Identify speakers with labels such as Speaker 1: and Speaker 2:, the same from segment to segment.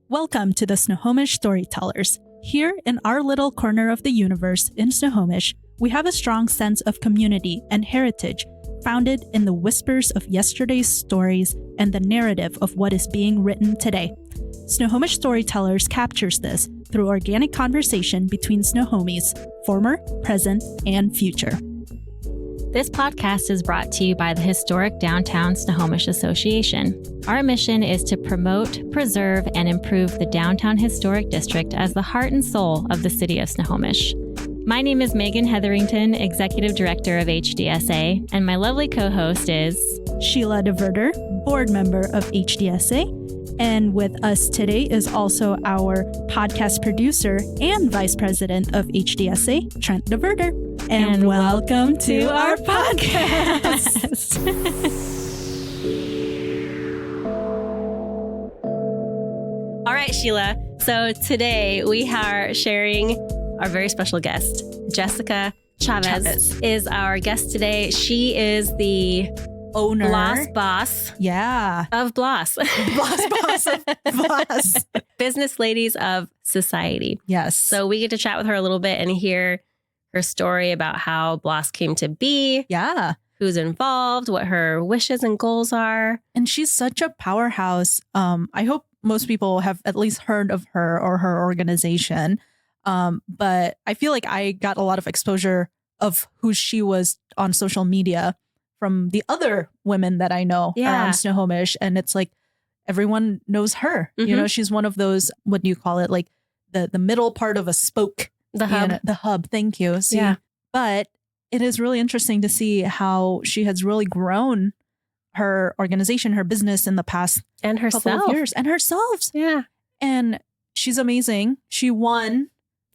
Speaker 1: Welcome to the Snohomish Storytellers. Here in our little corner of the universe in Snohomish, we have a strong sense of community and heritage founded in the whispers of yesterday's stories and the narrative of what is being written today. Snohomish Storytellers captures this through organic conversation between Snohomies, former, present, and future.
Speaker 2: This podcast is brought to you by the historic Downtown Snohomish Association. Our mission is to promote, preserve, and improve the Downtown Historic District as the heart and soul of the city of Snohomish. My name is Megan Hetherington, Executive Director of HDSA, and my lovely co-host is
Speaker 1: Sheila DeVerter, board member of HDSA. And with us today is also our podcast producer and vice president of HDSA, Trent DeVerter. And welcome to our podcast.
Speaker 2: All right, Sheila. So today we are sharing our very special guest. Jessica Chavez is our guest today. She is the
Speaker 1: owner,
Speaker 2: BLOS boss.
Speaker 1: Yeah.
Speaker 2: Of BLOS.
Speaker 1: BLOS boss of BLOS.
Speaker 2: Business Ladies of Society.
Speaker 1: Yes.
Speaker 2: So we get to chat with her a little bit and hear her story about how BLOS came to be.
Speaker 1: Yeah.
Speaker 2: Who's involved, what her wishes and goals are.
Speaker 1: And she's such a powerhouse. I hope most people have at least heard of her or her organization. But I feel like I got a lot of exposure of who she was on social media from the other women that I know around Snohomish. And it's like everyone knows her. Mm-hmm. You know, she's one of those, what do you call it? Like the middle part of a spoke.
Speaker 2: The hub.
Speaker 1: The hub. Thank you. See? Yeah. But it is really interesting to see how she has really grown her organization, her business in the past
Speaker 2: and herself.
Speaker 1: Couple of years. And herself.
Speaker 2: Yeah.
Speaker 1: And she's amazing. She won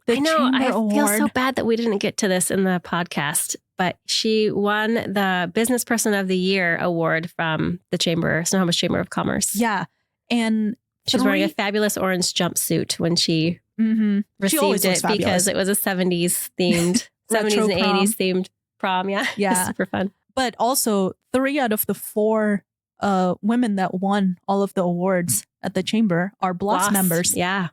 Speaker 1: the Chamber Award. I
Speaker 2: feel so bad that we didn't get to this in the podcast, but she won the Business Person of the Year award from the Snohomish Chamber of Commerce.
Speaker 1: Yeah. And
Speaker 2: she's wearing a fabulous orange jumpsuit when she received it because it was a 70s themed, 70s and 80s themed prom. Yeah.
Speaker 1: Yeah.
Speaker 2: Super fun.
Speaker 1: But also 3 out of the 4 women that won all of the awards at the chamber are BLOS members.
Speaker 2: Yeah.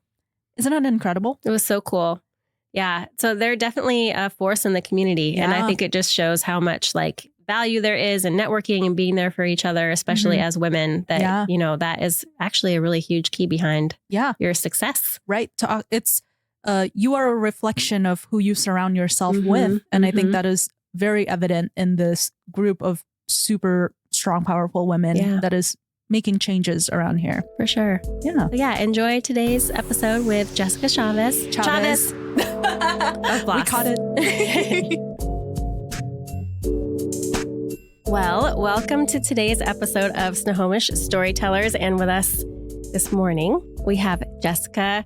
Speaker 1: Isn't that incredible?
Speaker 2: It was so cool. Yeah. So they're definitely a force in the community. Yeah. And I think it just shows how much like value there is in networking and being there for each other, especially as women, that, you know, that is actually a really huge key behind your success.
Speaker 1: Right. It's you are a reflection of who you surround yourself with. And I think that is very evident in this group of super strong, powerful women that is making changes around here.
Speaker 2: For sure.
Speaker 1: Yeah.
Speaker 2: Yeah. Enjoy today's episode with Jessica Chavez.
Speaker 1: Chavez. We caught it.
Speaker 2: Well, welcome to today's episode of Snohomish Storytellers. And with us this morning, we have Jessica.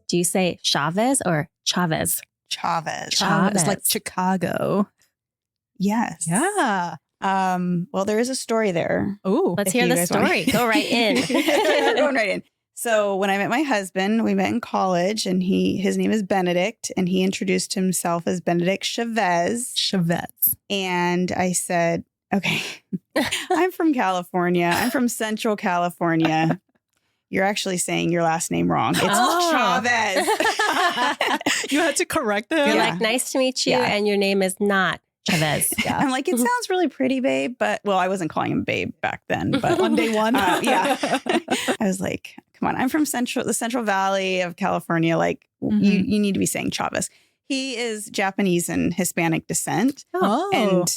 Speaker 2: Do you say Chavez or Chavez?
Speaker 3: Chavez.
Speaker 1: Chavez, like Chicago.
Speaker 3: Yes.
Speaker 1: Yeah.
Speaker 3: Well, there is a story there.
Speaker 1: Oh,
Speaker 2: let's hear the story. Go right in.
Speaker 3: We're going right in. So when I met my husband, we met in college, and his name is Benedict, and he introduced himself as Benedict Chavez. And I said, okay, I'm from California. I'm from Central California. You're actually saying your last name wrong. It's Chavez.
Speaker 1: You had to correct him.
Speaker 2: You're like, nice to meet you. And your name is not Chavez.
Speaker 3: I'm like, it sounds really pretty, babe. But, well, I wasn't calling him babe back then. But
Speaker 1: on day one.
Speaker 3: I was like, come on, I'm from the Central Valley of California. Like, you need to be saying Chavez. He is Japanese and Hispanic descent.
Speaker 1: Oh.
Speaker 3: And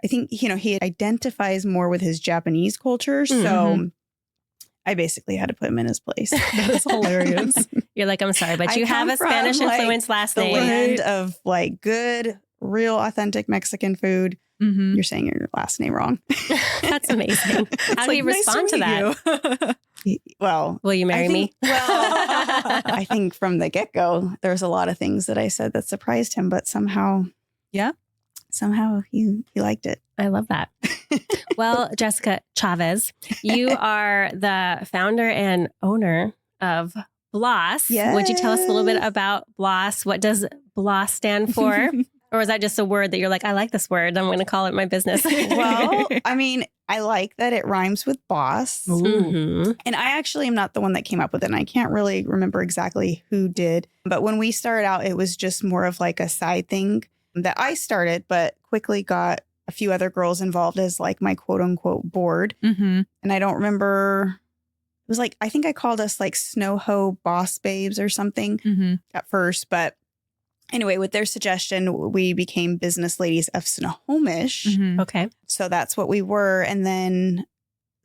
Speaker 3: I think, he identifies more with his Japanese culture. So I basically had to put him in his place.
Speaker 1: That is hilarious.
Speaker 2: You're like, I'm sorry, but you have a Spanish influenced last name.
Speaker 3: The land of like good, real, authentic Mexican food. You're saying your last name wrong.
Speaker 2: That's amazing. How do you respond to that?
Speaker 3: Well,
Speaker 2: will you marry me?
Speaker 3: Well, I think from the get-go, there's a lot of things that I said that surprised him, but somehow he liked it.
Speaker 2: I love that. Well, Jessica Chavez, you are the founder and owner of BLOS.
Speaker 3: Yes.
Speaker 2: Would you tell us a little bit about BLOS? What does BLOS stand for?
Speaker 4: Or was that just a word that you're like, I like this word, I'm going to call it my business?
Speaker 3: Well, I mean, I like that it rhymes with boss.
Speaker 4: Mhm.
Speaker 3: And I actually am not the one that came up with it. And I can't really remember exactly who did. But when we started out, it was just more of like a side thing that I started, but quickly got a few other girls involved as like my quote unquote board.
Speaker 1: Mm-hmm.
Speaker 3: And I don't remember. It was like, I think I called us like Snoho Boss Babes or something
Speaker 1: Mm-hmm.
Speaker 3: at first. But anyway, with their suggestion, we became Business Ladies of Snohomish.
Speaker 1: Mm-hmm.
Speaker 4: Okay.
Speaker 3: So that's what we were. And then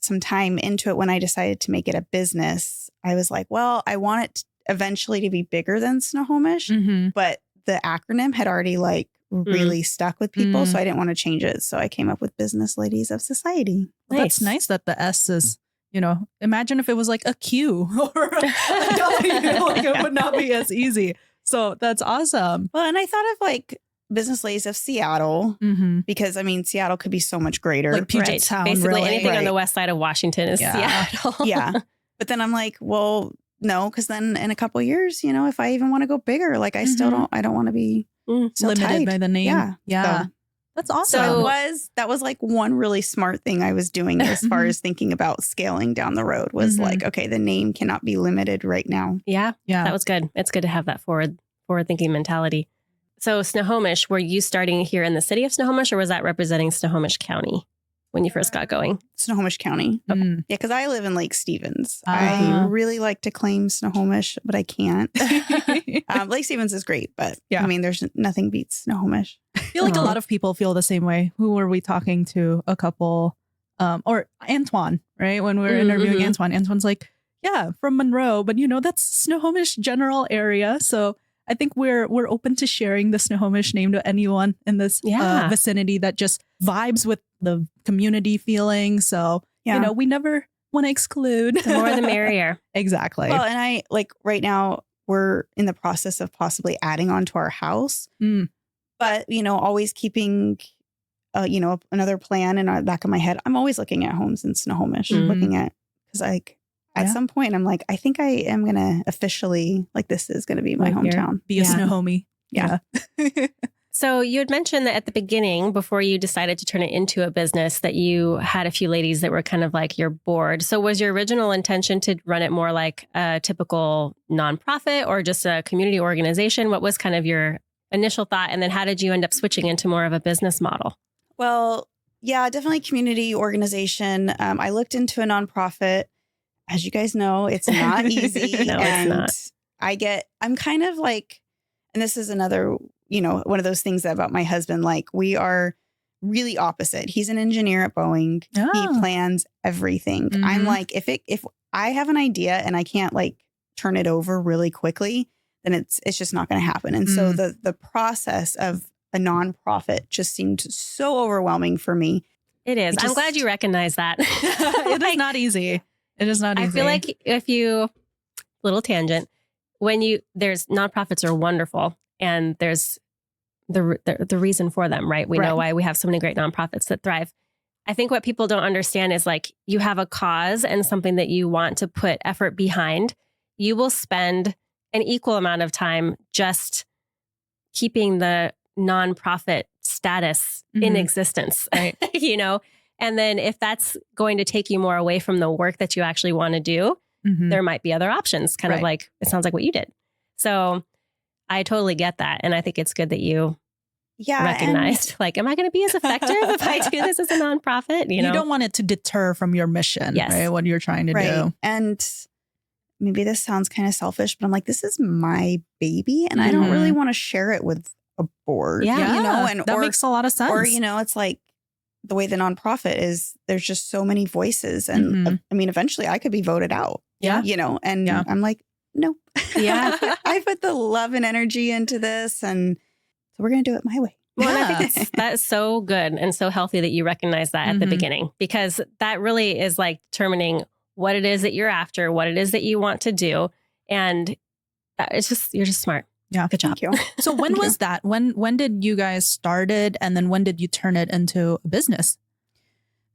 Speaker 3: some time into it, when I decided to make it a business, I was like, well, I want it eventually to be bigger than Snohomish.
Speaker 1: Mm-hmm.
Speaker 3: But the acronym had already like really stuck with people. So I didn't want to change it. So I came up with Business Ladies of Society.
Speaker 1: That's nice that the S is, imagine if it was like a Q or a W, like it would not be as easy. So that's awesome.
Speaker 3: Well, and I thought of like Business Ladies of Seattle
Speaker 1: Mm-hmm.
Speaker 3: because I mean, Seattle could be so much greater.
Speaker 1: Like Puget Sound,
Speaker 4: Basically,
Speaker 1: really.
Speaker 4: anything on
Speaker 3: Right.
Speaker 4: the west side of Washington is
Speaker 1: Yeah.
Speaker 4: Seattle.
Speaker 3: Yeah. But then I'm like, well, no, because then in a couple of years, if I even want to go bigger, like I still don't want to be so
Speaker 1: Limited
Speaker 3: tied.
Speaker 1: by the name.
Speaker 3: Yeah.
Speaker 1: Yeah.
Speaker 3: So
Speaker 1: That's awesome.
Speaker 3: that was like one really smart thing I was doing as far as thinking about scaling down the road was
Speaker 1: Mhm.
Speaker 3: like, okay, the name cannot be limited right now.
Speaker 4: Yeah.
Speaker 1: yeah.
Speaker 4: That was good. It's good to have that forward thinking mentality. So Snohomish, were you starting here in the city of Snohomish, or was that representing Snohomish County when you first got going?
Speaker 3: Snohomish County.
Speaker 1: Mm.
Speaker 3: Yeah, because I live in Lake Stevens.
Speaker 1: Ah.
Speaker 3: I really like to claim Snohomish, but I can't. Lake Stevens is great, but
Speaker 1: Yeah.
Speaker 3: I mean, there's nothing beats Snohomish.
Speaker 1: I feel like a lot of people feel the same way. Who were we talking to? A couple, or Antoine, right? When we were interviewing Antoine's like, yeah, from Monroe, but that's Snohomish general area. So I think we're open to sharing the Snohomish name to anyone in this
Speaker 4: Yeah.
Speaker 1: vicinity that just vibes with the community feeling. So,
Speaker 3: Yeah.
Speaker 1: we never want to exclude.
Speaker 4: The more the merrier.
Speaker 1: Exactly.
Speaker 3: Well, and I like right now we're in the process of possibly adding on to our house,
Speaker 1: Mm.
Speaker 3: but always keeping, another plan in the back of my head. I'm always looking at homes in Snohomish,
Speaker 4: Mhm.
Speaker 3: looking at because like at
Speaker 1: Yeah.
Speaker 3: some point I'm like, I think I am gonna officially like this is gonna be my
Speaker 4: Live here.
Speaker 3: hometown.
Speaker 1: Be a
Speaker 4: Yeah.
Speaker 1: Snohomie.
Speaker 3: Yeah.
Speaker 4: So you had mentioned that at the beginning, before you decided to turn it into a business, that you had a few ladies that were kind of like your board. So was your original intention to run it more like a typical nonprofit or just a community organization? What was kind of your initial thought? And then how did you end up switching into more of a business model?
Speaker 3: Well, yeah, definitely community organization. I looked into a nonprofit. As you guys know, it's not easy.
Speaker 4: No, it's not.
Speaker 3: I'm kind of like, and this is another, one of those things about my husband, like we are really opposite. He's an engineer at Boeing.
Speaker 1: Oh.
Speaker 3: He plans everything.
Speaker 1: Mhm.
Speaker 3: I'm like, if I have an idea and I can't like turn it over really quickly, then it's just not going to happen. And so the process of a nonprofit just seemed so overwhelming for me.
Speaker 4: It is. I'm glad you recognize that.
Speaker 1: It is not easy. It is not easy.
Speaker 4: I feel like little tangent, there's nonprofits are wonderful and there's the reason for them, right? We know why we have so many great nonprofits that thrive. I think what people don't understand is like you have a cause and something that you want to put effort behind. You will spend an equal amount of time just keeping the nonprofit status in existence,
Speaker 1: Right.
Speaker 4: And then if that's going to take you more away from the work that you actually want to do, there might be other options, kind of like it sounds like what you did. So I totally get that. And I think it's good that you recognized, like, am I going to be as effective if I do this as a nonprofit? You
Speaker 1: don't want it to deter from your mission, right? What you're trying to do.
Speaker 3: And maybe this sounds kind of selfish, but I'm like, this is my baby and I don't really want to share it with a board.
Speaker 1: Yeah.
Speaker 3: And
Speaker 1: that makes a lot of sense.
Speaker 3: Or, it's like the way the nonprofit is, there's just so many voices. And I mean, eventually I could be voted out.
Speaker 1: Yeah.
Speaker 3: And I'm like, no.
Speaker 4: Yeah.
Speaker 3: I put the love and energy into this. And so we're going to do it my way.
Speaker 4: Well, and I think that's so good and so healthy that you recognize that at the beginning, because that really is like determining what it is that you're after, what it is that you want to do. And you're just smart.
Speaker 1: Yeah.
Speaker 4: Good job.
Speaker 3: Thank you.
Speaker 1: So when was that? When did you guys started? And then when did you turn it into a business?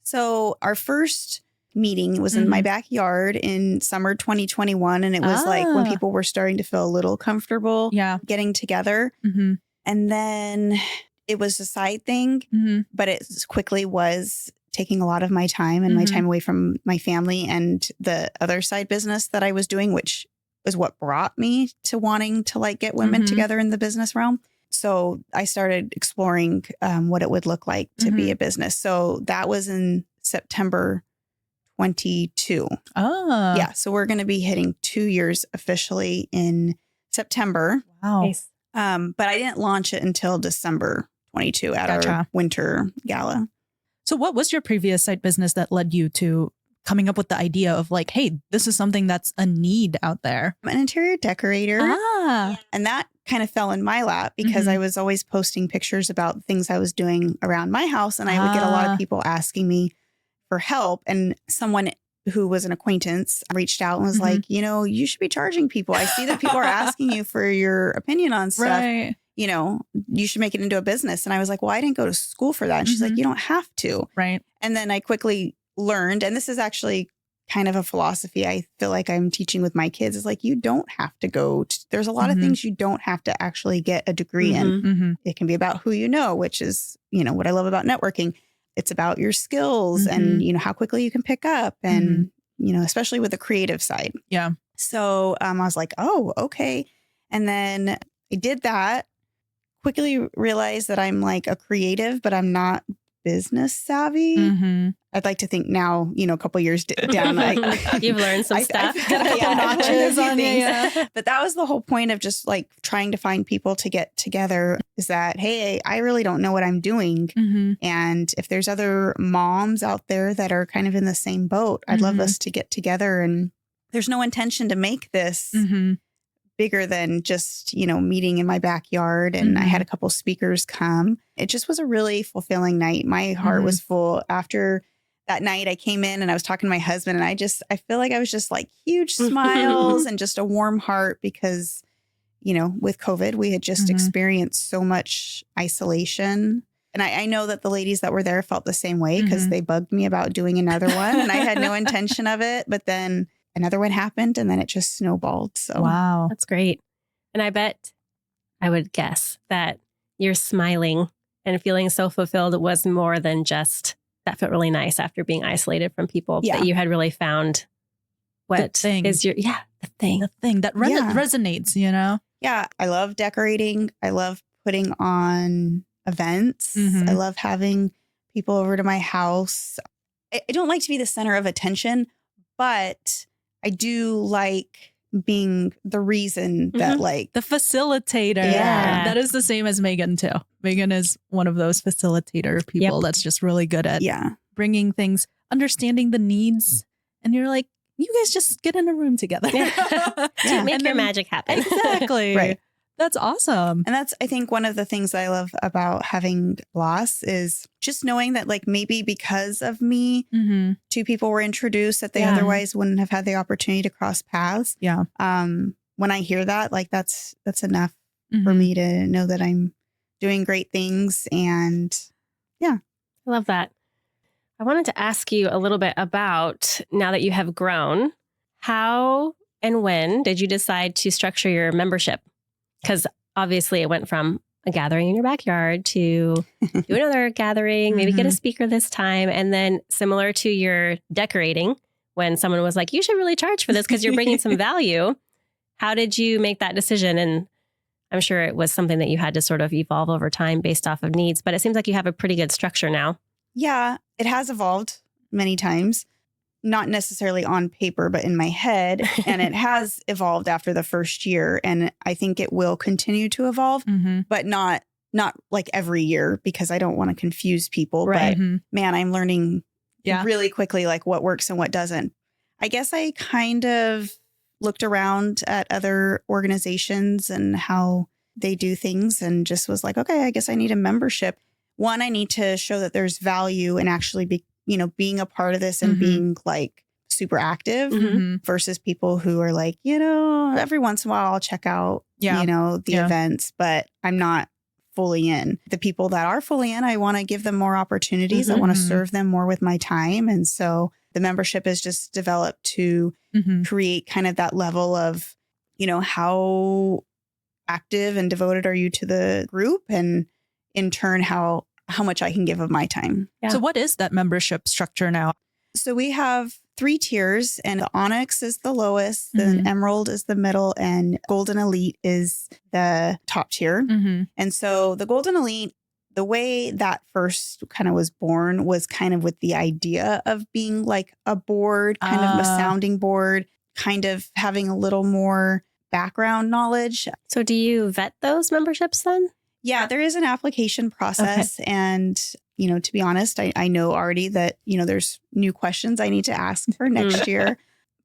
Speaker 3: So our first meeting was in my backyard in summer 2021. And it was like when people were starting to feel a little comfortable getting together. And then it was a side thing, but it quickly was taking a lot of my time and my time away from my family and the other side business that I was doing, which was what brought me to wanting to like get women together in the business realm. So I started exploring what it would look like to be a business. So that was in September 22.
Speaker 1: Oh.
Speaker 3: Yeah. So we're going to be hitting 2 years officially in September.
Speaker 1: Wow.
Speaker 4: Nice.
Speaker 3: But I didn't launch it until December 22 at our winter gala.
Speaker 1: So what was your previous side business that led you to coming up with the idea of like, hey, this is something that's a need out there?
Speaker 3: I'm an interior decorator. And that kind of fell in my lap because I was always posting pictures about things I was doing around my house. And I would get a lot of people asking me for help. And someone who was an acquaintance reached out and was like, you know, you should be charging people. I see that people are asking you for your opinion on stuff.
Speaker 1: Right.
Speaker 3: You know, you should make it into a business. And I was like, well, I didn't go to school for that. And she's like, you don't have to.
Speaker 1: Right.
Speaker 3: And then I quickly learned, and this is actually kind of a philosophy I feel like I'm teaching with my kids, is like, you don't have to go to, there's a lot of things you don't have to actually get a degree in. It can be about who you know, which is, you know, what I love about networking. It's about your skills and, you know, how quickly you can pick up and, you know, especially with the creative side.
Speaker 1: Yeah.
Speaker 3: So I was like, oh, okay. And then I did that, quickly realized that I'm like a creative, but I'm not business savvy. I'd like to think now, you know, a couple years down,
Speaker 4: you've learned some stuff.
Speaker 1: Got a couple notches on you.
Speaker 3: But that was the whole point of just like trying to find people to get together, is that, hey, I really don't know what I'm doing. And if there's other moms out there that are kind of in the same boat, I'd love us to get together. And there's no intention to make this bigger than just, you know, meeting in my backyard. And I had a couple speakers come. It just was a really fulfilling night. My heart was full. After that night, I came in and I was talking to my husband, and I feel like I was just like huge smiles and just a warm heart because, you know, with COVID, we had just experienced so much isolation. And I know that the ladies that were there felt the same way because they bugged me about doing another one and I had no intention of it. But then another one happened and then it just snowballed. So
Speaker 1: wow,
Speaker 4: that's great. And I would guess that you're smiling and feeling so fulfilled was more than just that felt really nice after being isolated from people.
Speaker 3: Yeah.
Speaker 4: That you had really found what is your, the thing
Speaker 1: that resonates, you know?
Speaker 3: Yeah. I love decorating. I love putting on events. I love having people over to my house. I don't like to be the center of attention, but I do like being the reason that like
Speaker 1: the facilitator.
Speaker 3: Yeah.
Speaker 1: That is the same as Megan too. Megan is one of those facilitator people that's just really good at bringing things, understanding the needs. And you're like, you guys just get in a room together.
Speaker 4: Make your magic happen.
Speaker 1: Exactly.
Speaker 3: Right.
Speaker 1: That's awesome.
Speaker 3: And that's, I think, one of the things that I love about having BLOS is just knowing that like maybe because of me, two people were introduced that they otherwise wouldn't have had the opportunity to cross paths.
Speaker 1: Yeah.
Speaker 3: When I hear that, like that's enough for me to know that I'm doing great things. And
Speaker 4: I love that. I wanted to ask you a little bit about, now that you have grown, how and when did you decide to structure your membership? Because obviously it went from a gathering in your backyard to do another gathering, maybe get a speaker this time. And then similar to your decorating, when someone was like, you should really charge for this because you're bringing some value. How did you make that decision? And I'm sure it was something that you had to sort of evolve over time based off of needs, but it seems like you have a pretty good structure now.
Speaker 3: Yeah, it has evolved many times. Not necessarily on paper, but in my head. And it has evolved after the first year. And I think it will continue to evolve, but not like every year because I don't want to confuse people.
Speaker 1: Right.
Speaker 3: But man, I'm learning really quickly like what works and what doesn't. I guess I kind of looked around at other organizations and how they do things and just was like, okay, I guess I need a membership. One, I need to show that there's value and actually be, you know, being a part of this and being like super active versus people who are like, you know, every once in a while I'll check out, you know, the events, but I'm not fully in. The people that are fully in, I want to give them more opportunities. I want to serve them more with my time. And so the membership is just developed to create kind of that level of, you know, how active and devoted are you to the group? And in turn, how much I can give of my time.
Speaker 1: Yeah. So what is that membership structure now?
Speaker 3: So we have 3 tiers, and the Onyx is the lowest, then Emerald is the middle, and Golden Elite is the top tier. And so the Golden Elite, the way that first kind of was born was kind of with the idea of being like a board, kind of a sounding board, kind of having a little more background knowledge.
Speaker 4: So do you vet those memberships then?
Speaker 3: Yeah, there is an application process. Okay. And, to be honest, I know already that, there's new questions I need to ask for next year.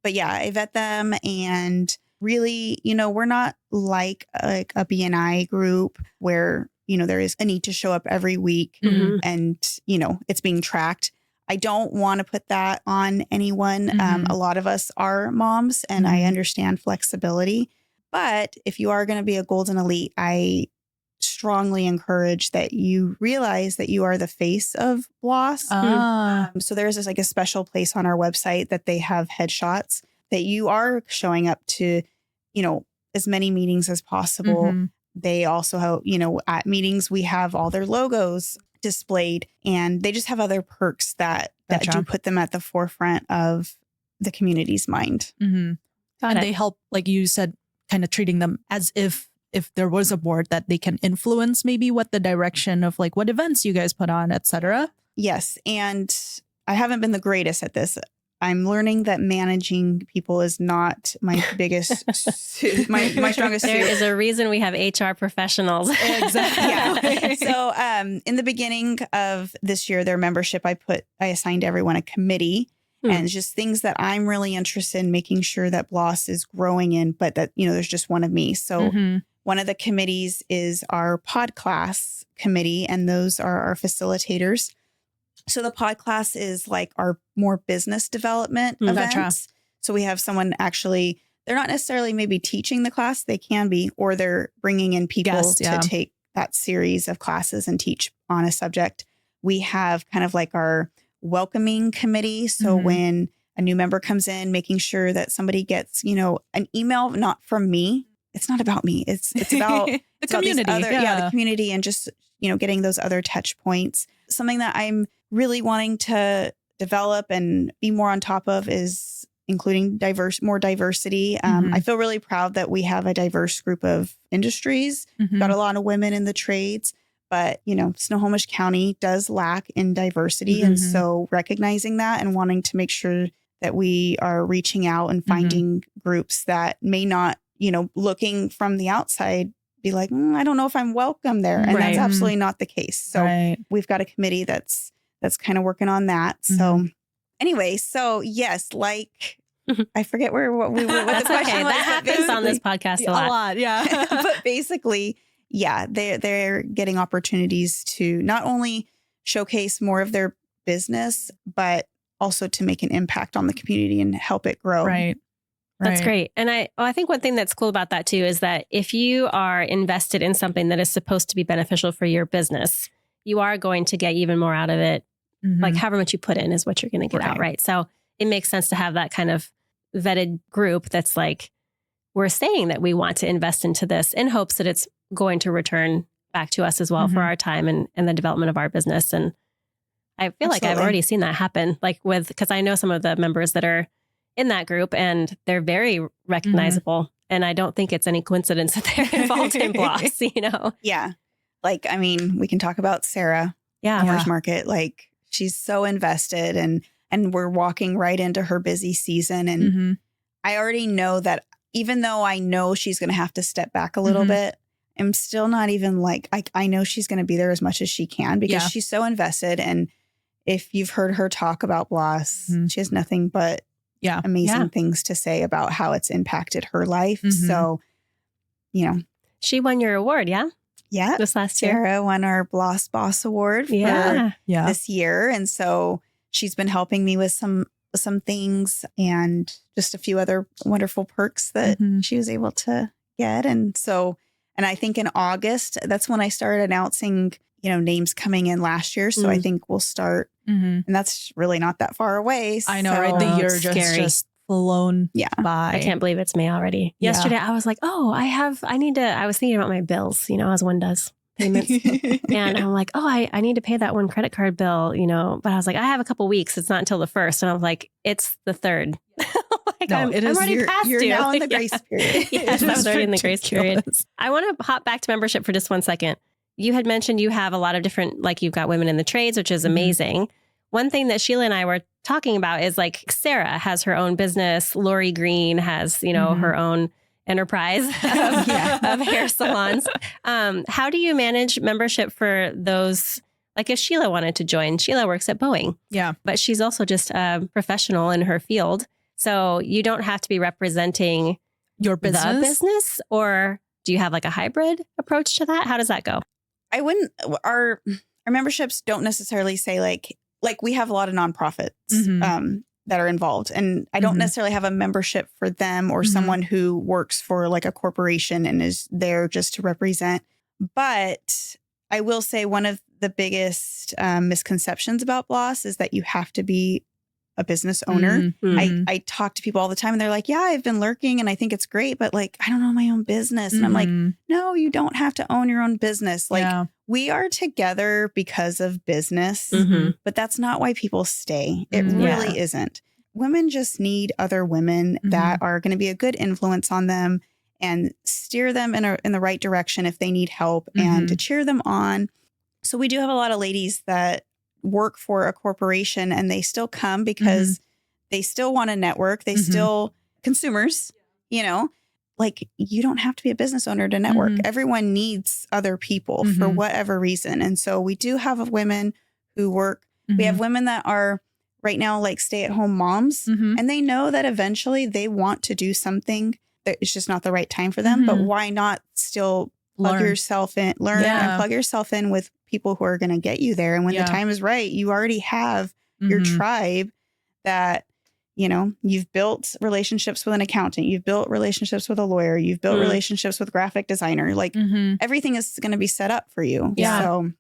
Speaker 3: But yeah, I vet them. And really, we're not like a BNI group where, there is a need to show up every week and, it's being tracked. I don't want to put that on anyone. A lot of us are moms and I understand flexibility. But if you are going to be a Golden Elite, I strongly encourage that you realize that you are the face of BLOS. So there's this like a special place on our website that they have headshots that you are showing up to, as many meetings as possible. They also have, at meetings, we have all their logos displayed and they just have other perks that do put them at the forefront of the community's mind.
Speaker 1: And they help, like you said, kind of treating them as if there was a board that they can influence maybe what the direction of like what events you guys put on, etc.
Speaker 3: Yes. And I haven't been the greatest at this. I'm learning that managing people is not my biggest, my strongest suit.
Speaker 4: There is a reason we have HR professionals.
Speaker 3: Exactly. So in the beginning of this year, their membership, I assigned everyone a committee and just things that I'm really interested in making sure that BLOS is growing in, but that, there's just one of me. So one of the committees is our pod class committee, and those are our facilitators. So the pod class is like our more business development events. So we have someone actually, they're not necessarily maybe teaching the class, they can be, or they're bringing in people to take that series of classes and teach on a subject. We have kind of like our welcoming committee. So when a new member comes in, making sure that somebody gets, an email, not from me. It's not about me. It's about
Speaker 1: the community.
Speaker 3: The community and just, getting those other touch points. Something that I'm really wanting to develop and be more on top of is including more diversity. I feel really proud that we have a diverse group of industries. Got a lot of women in the trades, but Snohomish County does lack in diversity. And so recognizing that and wanting to make sure that we are reaching out and finding groups that may not, looking from the outside, be like, I don't know if I'm welcome there. And that's absolutely not the case. So we've got a committee that's kind of working on that. So anyway, so yes, like I forget what the question was.
Speaker 4: That happens on this podcast a lot.
Speaker 1: Yeah.
Speaker 3: But basically, they're getting opportunities to not only showcase more of their business, but also to make an impact on the community and help it grow.
Speaker 1: Right.
Speaker 4: That's great. And I think one thing that's cool about that too is that if you are invested in something that is supposed to be beneficial for your business, you are going to get even more out of it. Like however much you put in is what you're going to get out, right? So it makes sense to have that kind of vetted group that's like, we're saying that we want to invest into this in hopes that it's going to return back to us as well for our time and the development of our business. And I feel like I've already seen that happen, like because I know some of the members that are in that group and they're very recognizable. And I don't think it's any coincidence that they're involved in BLOS,
Speaker 3: Yeah. Like, I mean, we can talk about Sarah, Farmers Market. Like she's so invested and we're walking right into her busy season. And I already know that even though I know she's going to have to step back a little bit, I'm still not even like, I know she's going to be there as much as she can because she's so invested. And if you've heard her talk about BLOS, she has nothing but amazing things to say about how it's impacted her life. So,
Speaker 4: she won your award. Yeah.
Speaker 3: Yeah.
Speaker 4: This last year.
Speaker 3: Sarah won our BLOS Boss Award for this year. And so she's been helping me with some things and just a few other wonderful perks that she was able to get. And so, and I think in August, that's when I started announcing, names coming in last year. So I think we'll start, and that's really not that far away.
Speaker 1: I know, right? The year just flown by.
Speaker 4: I can't believe it's May already.
Speaker 1: Yeah.
Speaker 4: Yesterday, I was like, oh, I was thinking about my bills, as one does. Payments. And I'm like, oh, I need to pay that one credit card bill, but I was like, I have a couple weeks. It's not until the 1st. And I was like, it's the 3rd. Like,
Speaker 1: No,
Speaker 4: I'm already past
Speaker 3: you're
Speaker 4: due.
Speaker 3: now in the grace period.
Speaker 4: Yes, I was already in the grace period. I want to hop back to membership for just 1 second. You had mentioned you have a lot of different, like you've got women in the trades, which is amazing. One thing that Sheila and I were talking about is like Sarah has her own business. Lori Green has, her own enterprise of hair salons. How do you manage membership for those? Like if Sheila wanted to join, Sheila works at Boeing.
Speaker 1: Yeah.
Speaker 4: But she's also just a professional in her field. So you don't have to be representing
Speaker 1: your business.
Speaker 4: The business, or do you have like a hybrid approach to that? How does that go?
Speaker 3: I wouldn't, our memberships don't necessarily say like we have a lot of nonprofits that are involved, and I don't necessarily have a membership for them or someone who works for like a corporation and is there just to represent. But I will say one of the biggest misconceptions about BLOS is that you have to be a business owner. I talk to people all the time and they're like, yeah, I've been lurking and I think it's great, but like, I don't own my own business. And I'm like, no, you don't have to own your own business. Like we are together because of business, but that's not why people stay. It really isn't. Women just need other women that are going to be a good influence on them and steer them in the right direction if they need help and to cheer them on. So we do have a lot of ladies that work for a corporation and they still come because they still want to network. They still consumers, like you don't have to be a business owner to network. Everyone needs other people for whatever reason. And so we do have women who work. We have women that are right now like stay-at-home moms and they know that eventually they want to do something that it's just not the right time for them. But why not still plug yourself in, learn and plug yourself in with people who are going to get you there. And when the time is right, you already have your tribe that, you've built relationships with an accountant, you've built relationships with a lawyer, you've built relationships with graphic designer, like everything is going to be set up for you.
Speaker 4: Yeah.
Speaker 3: So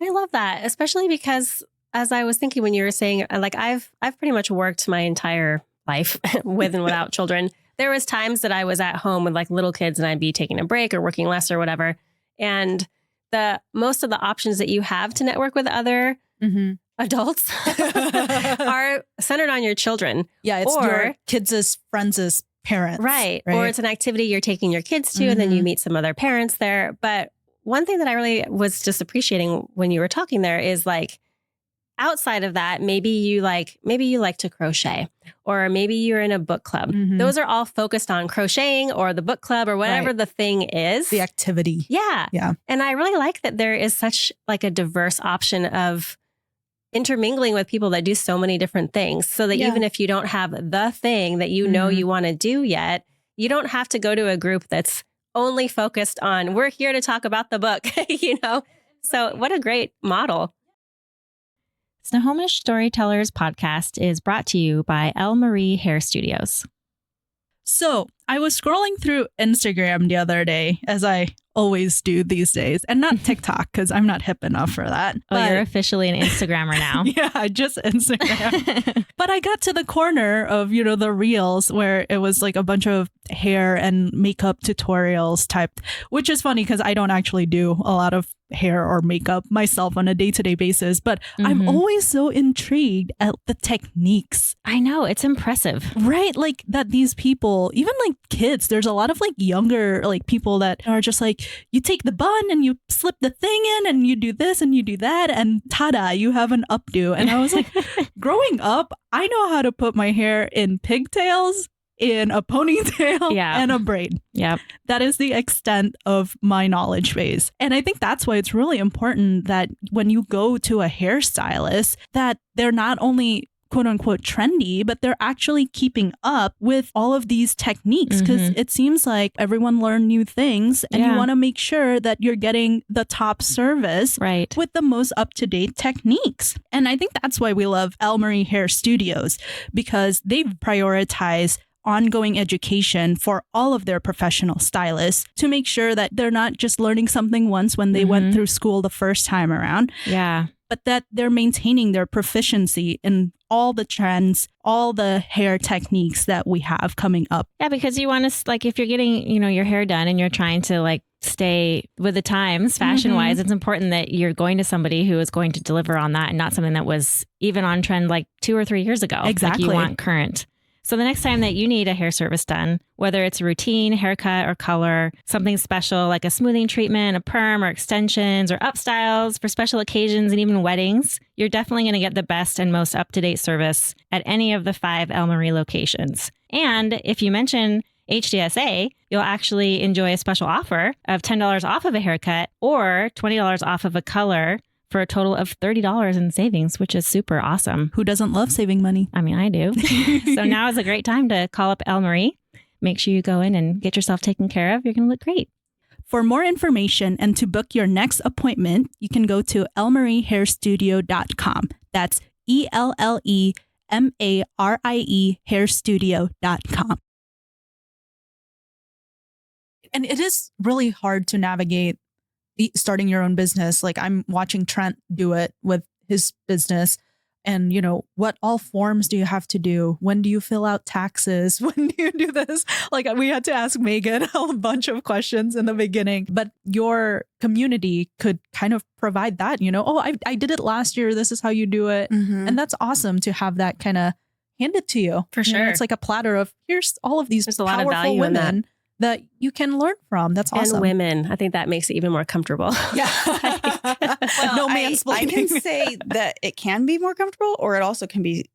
Speaker 4: I love that, especially because as I was thinking when you were saying, like, I've pretty much worked my entire life with and without children. There was times that I was at home with like little kids and I'd be taking a break or working less or whatever. And most of the options that you have to network with other adults are centered on your children.
Speaker 1: Yeah, it's your kids' friends' parents.
Speaker 4: Right. Or it's an activity you're taking your kids to and then you meet some other parents there. But one thing that I really was just appreciating when you were talking there is like, outside of that, maybe you like to crochet, or maybe you're in a book club. Those are all focused on crocheting or the book club or whatever the thing is.
Speaker 1: The activity.
Speaker 4: Yeah. Yeah. And I really like that there is such like a diverse option of intermingling with people that do so many different things, so that even if you don't have the thing that you want to do yet, you don't have to go to a group that's only focused on, we're here to talk about the book, So what a great model.
Speaker 2: Snohomish Storytellers podcast is brought to you by Elle Marie Hair Studios.
Speaker 1: So I was scrolling through Instagram the other day, as I always do these days, and not TikTok because I'm not hip enough for that.
Speaker 2: Oh, you're officially an Instagrammer now.
Speaker 1: Yeah, just Instagram. But I got to the corner of, the reels where it was like a bunch of hair and makeup tutorials typed, which is funny because I don't actually do a lot of hair or makeup myself on a day-to-day basis, but I'm always so intrigued at the techniques.
Speaker 2: I know, it's impressive.
Speaker 1: Right? Like that these people, even like kids, there's a lot of like younger like people that are just like, you take the bun and you slip the thing in and you do this and you do that and tada, you have an updo. And I was like, growing up, I know how to put my hair in pigtails, in a ponytail and a braid.
Speaker 2: Yep.
Speaker 1: That is the extent of my knowledge base. And I think that's why it's really important that when you go to a hairstylist, that they're not only quote unquote trendy, but they're actually keeping up with all of these techniques, because it seems like everyone learn new things and you want to make sure that you're getting the top service with the most up-to-date techniques. And I think that's why we love Elle Marie Hair Studios, because they prioritize ongoing education for all of their professional stylists to make sure that they're not just learning something once when they went through school the first time around.
Speaker 2: Yeah.
Speaker 1: but that they're maintaining their proficiency in all the trends, all the hair techniques that we have coming up.
Speaker 2: Yeah, because you want to, like, if you're getting, your hair done and you're trying to like stay with the times fashion wise, it's important that you're going to somebody who is going to deliver on that and not something that was even on trend like 2 or 3 years ago.
Speaker 1: Exactly.
Speaker 2: Like you want current. So the next time that you need a hair service done, whether it's a routine, haircut, or color, something special like a smoothing treatment, a perm, or extensions, or upstyles for special occasions and even weddings, you're definitely going to get the best and most up-to-date service at any of the 5 El Marie locations. And if you mention HDSA, you'll actually enjoy a special offer of $10 off of a haircut or $20 off of a color for a total of $30 in savings, which is super awesome.
Speaker 1: Who doesn't love saving money?
Speaker 2: I mean, I do. So now is a great time to call up El Marie. Make sure you go in and get yourself taken care of. You're going to look great.
Speaker 1: For more information and to book your next appointment, you can go to elmariehairstudio.com. That's ELLEMARIE hairstudio.com. And it is really hard to navigate starting your own business. Like I'm watching Trent do it with his business. And, what all forms do you have to do? When do you fill out taxes? When do you do this? Like we had to ask Megan a bunch of questions in the beginning, but your community could kind of provide that, I did it last year. This is how you do it. And that's awesome to have that kind of handed to you.
Speaker 4: For sure.
Speaker 1: It's like a platter of here's all of these
Speaker 4: There's a lot of
Speaker 1: powerful
Speaker 4: value in
Speaker 1: women that you can learn from. That's awesome.
Speaker 4: And women. I think that makes it even more comfortable.
Speaker 1: Yeah. No mansplaining.
Speaker 3: I can say that it can be more comfortable or it also can be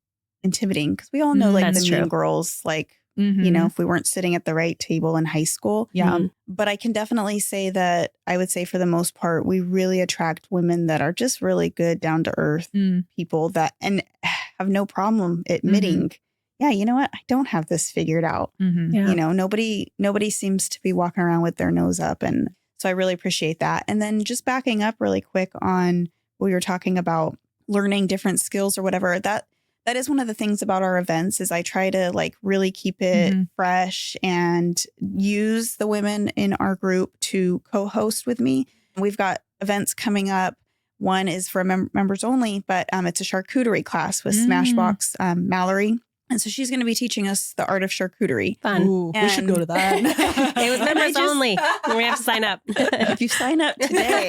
Speaker 3: intimidating because we all know like
Speaker 4: That's
Speaker 3: the
Speaker 4: true.
Speaker 3: mean girls, like, if we weren't sitting at the right table in high school.
Speaker 1: Yeah.
Speaker 3: But I can definitely say that I would say for the most part, we really attract women that are just really good, down to earth people that and have no problem admitting, yeah, you know what? I don't have this figured out.
Speaker 4: Yeah.
Speaker 3: Nobody seems to be walking around with their nose up. And so I really appreciate that. And then just backing up really quick on what we were talking about learning different skills or whatever, that is one of the things about our events is I try to like really keep it fresh and use the women in our group to co-host with me. We've got events coming up. One is for members only, but it's a charcuterie class with Smashbox Mallory. And so she's going to be teaching us the art of charcuterie.
Speaker 4: Fun.
Speaker 1: Ooh, we should go to that.
Speaker 4: It was members only. We have to sign up.
Speaker 3: If you sign up today.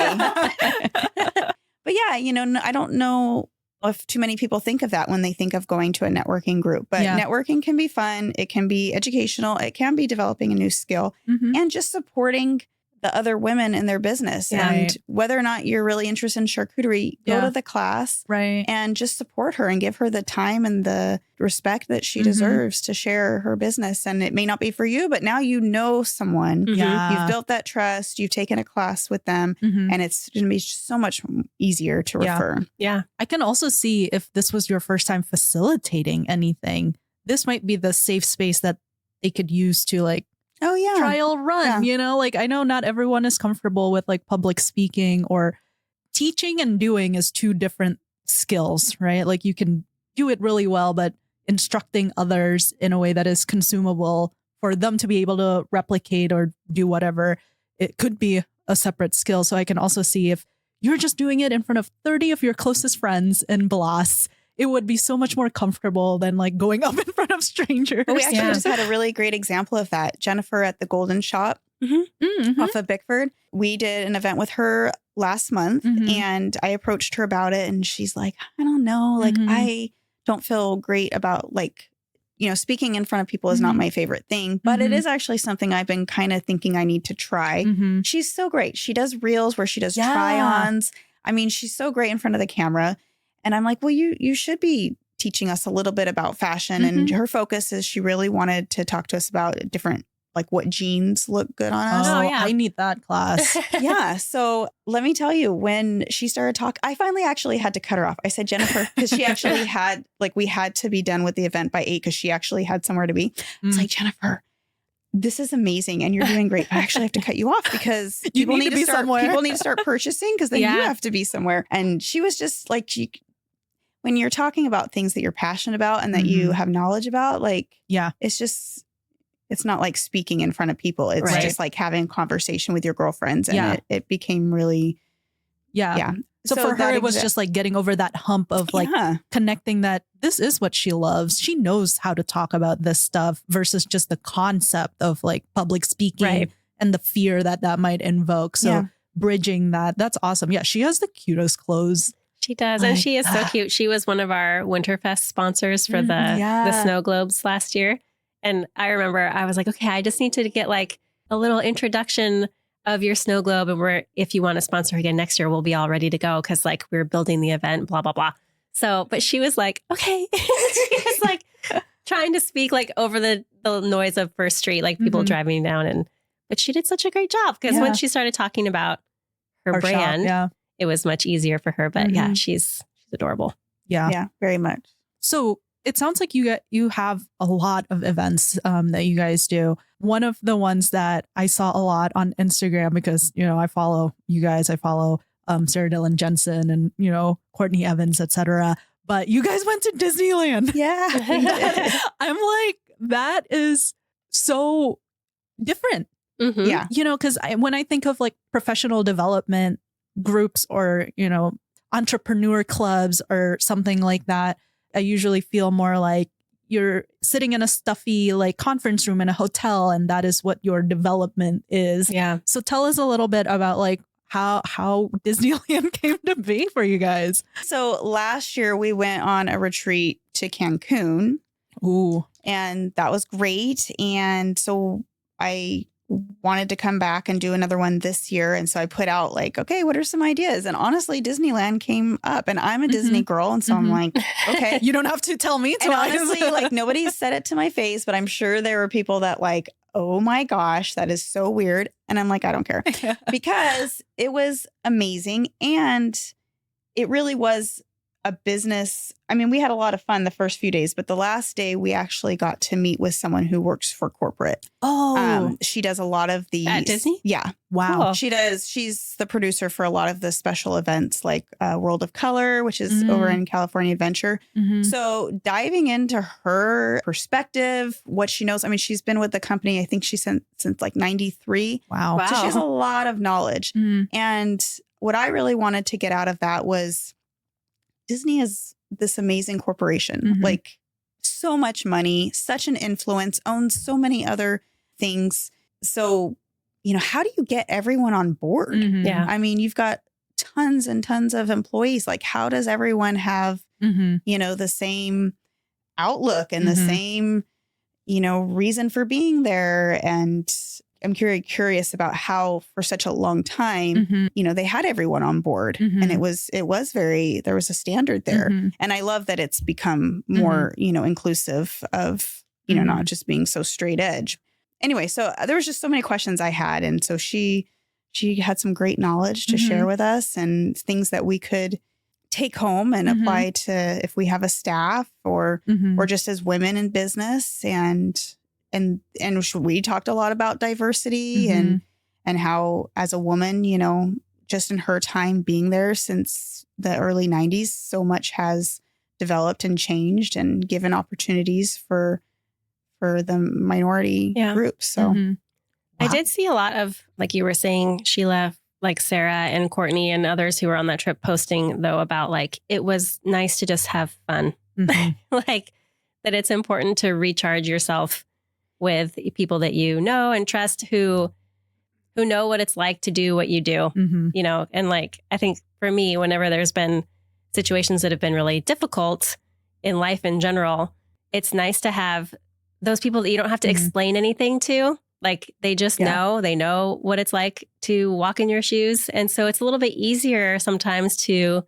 Speaker 3: But yeah, I don't know if too many people think of that when they think of going to a networking group. But networking can be fun. It can be educational. It can be developing a new skill and just supporting the other women in their business.
Speaker 1: Yeah.
Speaker 3: And whether or not you're really interested in charcuterie, go to the class and just support her and give her the time and the respect that she deserves to share her business. And it may not be for you, but now you know someone.
Speaker 1: Yeah.
Speaker 3: You've built that trust. You've taken a class with them and it's going to be so much easier to refer.
Speaker 4: Yeah.
Speaker 1: I can also see if this was your first time facilitating anything, this might be the safe space that they could use to like, trial run, like I know not everyone is comfortable with like public speaking or teaching and doing is 2 different skills, right? Like you can do it really well, but instructing others in a way that is consumable for them to be able to replicate or do whatever, it could be a separate skill. So I can also see if you're just doing it in front of 30 of your closest friends in BLOS, it would be so much more comfortable than like going up in front of strangers.
Speaker 3: But we actually just had a really great example of that. Jennifer at the Golden Shop off of Bickford. We did an event with her last month and I approached her about it and she's like, I don't know, like I don't feel great about like, speaking in front of people is not my favorite thing, but it is actually something I've been kind of thinking I need to try. She's so great. She does reels where she does try-ons. I mean, she's so great in front of the camera. And I'm like, well, you should be teaching us a little bit about fashion. And her focus is she really wanted to talk to us about different, like what jeans look good on us.
Speaker 1: Oh, yeah. I need that class.
Speaker 3: Yeah. So let me tell you, when she started talking, I finally actually had to cut her off. I said, Jennifer, because she actually had, like, we had to be done with the event by 8 because she actually had somewhere to be. It's like, Jennifer, this is amazing and you're doing great. I actually have to cut you off because people need to start purchasing because then you have to be somewhere. And she was just like, when you're talking about things that you're passionate about and that you have knowledge about, like, it's not like speaking in front of people. It's just like having a conversation with your girlfriends. And it became really,
Speaker 1: So for her, it was just like getting over that hump of like connecting that this is what she loves. She knows how to talk about this stuff versus just the concept of like public speaking and the fear that that might invoke. So bridging that, that's awesome. Yeah, she has the cutest clothes.
Speaker 4: She does. And she is so cute. She was one of our Winterfest sponsors for the snow globes last year. And I remember I was like, okay, I just need to get like a little introduction of your snow globe. And if you want to sponsor again next year, we'll be all ready to go. Cause like we're building the event, blah, blah, blah. So, but she was like, okay. She was like trying to speak like over the noise of First Street, like people driving down. But she did such a great job because when she started talking about her brand, it was much easier for her. But yeah, she's adorable.
Speaker 1: Yeah.
Speaker 3: Yeah, very much.
Speaker 1: So it sounds like you have a lot of events that you guys do. One of the ones that I saw a lot on Instagram, because, you know, I follow you guys, I follow Sarah Dillon Jensen and, you know, Courtney Evans, etc. But you guys went to Disneyland.
Speaker 3: Yeah.
Speaker 1: I'm like, that is so different.
Speaker 4: Mm-hmm.
Speaker 3: Yeah.
Speaker 1: You know, because when I think of like professional development groups or, you know, entrepreneur clubs or something like that, I usually feel more like you're sitting in a stuffy like conference room in a hotel and that is what your development is.
Speaker 4: Yeah.
Speaker 1: So tell us a little bit about like how Disneyland came to be for you guys.
Speaker 3: So last year we went on a retreat to Cancun.
Speaker 1: Ooh.
Speaker 3: And that was great. And so I wanted to come back and do another one this year. And so I put out like, okay, what are some ideas? And honestly, Disneyland came up and I'm a Disney girl. And so I'm like, okay.
Speaker 1: You don't have to tell me
Speaker 3: And
Speaker 1: twice.
Speaker 3: honestly, like nobody said it to my face, but I'm sure there were people that like, oh my gosh, that is so weird. And I'm like, I don't care because it was amazing. And it really was a business. I mean, we had a lot of fun the first few days, but the last day we actually got to meet with someone who works for corporate.
Speaker 1: Oh,
Speaker 3: she does a lot of the
Speaker 4: at Disney.
Speaker 3: Yeah.
Speaker 1: wow.
Speaker 4: Cool.
Speaker 3: She does. She's the producer for a lot of the special events like World of Color, which is over in California Adventure.
Speaker 1: Mhm.
Speaker 3: So diving into her perspective, what she knows. I mean, she's been with the company, I think she's since like 93.
Speaker 1: Wow.
Speaker 4: Wow.
Speaker 3: So she has a lot of knowledge.
Speaker 1: Mhm.
Speaker 3: And what I really wanted to get out of that was Disney is this amazing corporation,
Speaker 1: Mhm.
Speaker 3: like so much money, such an influence, owns so many other things. So, you know, how do you get everyone on board?
Speaker 1: Mhm.
Speaker 4: Yeah.
Speaker 3: I mean, you've got tons and tons of employees. Like, how does everyone have,
Speaker 1: Mhm.
Speaker 3: you know, the same outlook and the
Speaker 1: Mhm.
Speaker 3: same, you know, reason for being there? And I'm very curious about how for such a long time,
Speaker 1: Mhm.
Speaker 3: you know, they had everyone on board
Speaker 1: Mhm.
Speaker 3: and it was very, there was a standard there.
Speaker 1: Mhm.
Speaker 3: And I love that it's become more, you know, inclusive of, you know, not just being so straight edge. Anyway, so there was just so many questions I had. And so she had some great knowledge to share with us and things that we could take home and apply to if we have a staff or just as women in business. And we talked a lot about diversity and how as a woman, you know, just in her time being there since the early 90s, so much has developed and changed and given opportunities for the minority groups. So
Speaker 4: I did see a lot of, like you were saying, Sheila, like Sarah and Courtney and others who were on that trip posting though about like, it was nice to just have fun. Like that it's important to recharge yourself with people that you know and trust who know what it's like to do what you do, you know? And like, I think for me, whenever there's been situations that have been really difficult in life in general, it's nice to have those people that you don't have to explain anything to. Like they just know, they know what it's like to walk in your shoes. And so it's a little bit easier sometimes to,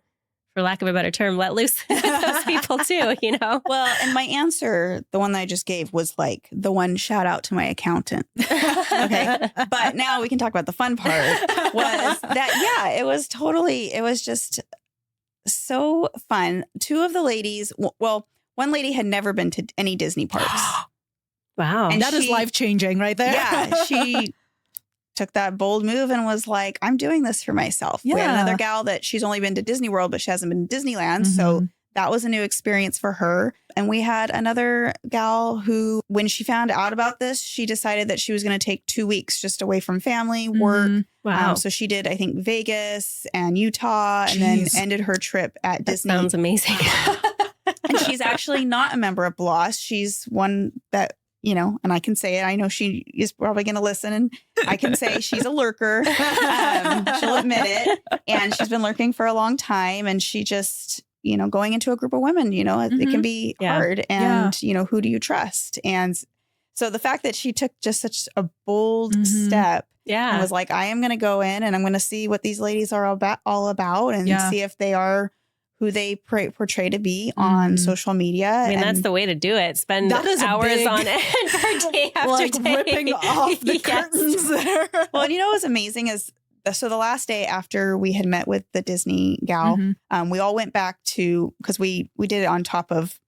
Speaker 4: for lack of a better term, let loose those people too, you know?
Speaker 3: Well, and my answer, the one that I just gave was like the one shout out to my accountant. Okay. But now we can talk about the fun part was that, it was just so fun. Two of the ladies, well, one lady had never been to any Disney parks.
Speaker 4: Wow.
Speaker 3: And
Speaker 1: that is life-changing right there.
Speaker 3: Yeah. She took that bold move and was like, I'm doing this for myself. We had another gal that she's only been to Disney World, but she hasn't been to Disneyland. So that was a new experience for her. And we had another gal who, when she found out about this, she decided that she was going to take 2 weeks just away from family, work.
Speaker 4: Wow.
Speaker 3: So she did, I think, Vegas and Utah, and then ended her trip at Disney.
Speaker 4: Sounds amazing.
Speaker 3: And she's actually not a member of BLOS. She's one that, you know, and I can say it. I know she is probably going to listen, and I can say she's a lurker. She'll admit it. And she's been lurking for a long time. And she just, you know, going into a group of women, you know, it can be hard. And, you know, who do you trust? And so the fact that she took just such a bold step and was like, I am going to go in and I'm going to see what these ladies are all about and see if they are who they portray to be on social media.
Speaker 4: I mean, that's the way to do it. Spend hours on it day after day.
Speaker 1: Ripping off the curtains there.
Speaker 3: Well, and you know what was amazing is, so the last day after we had met with the Disney gal, we all went back to, because we did it on top of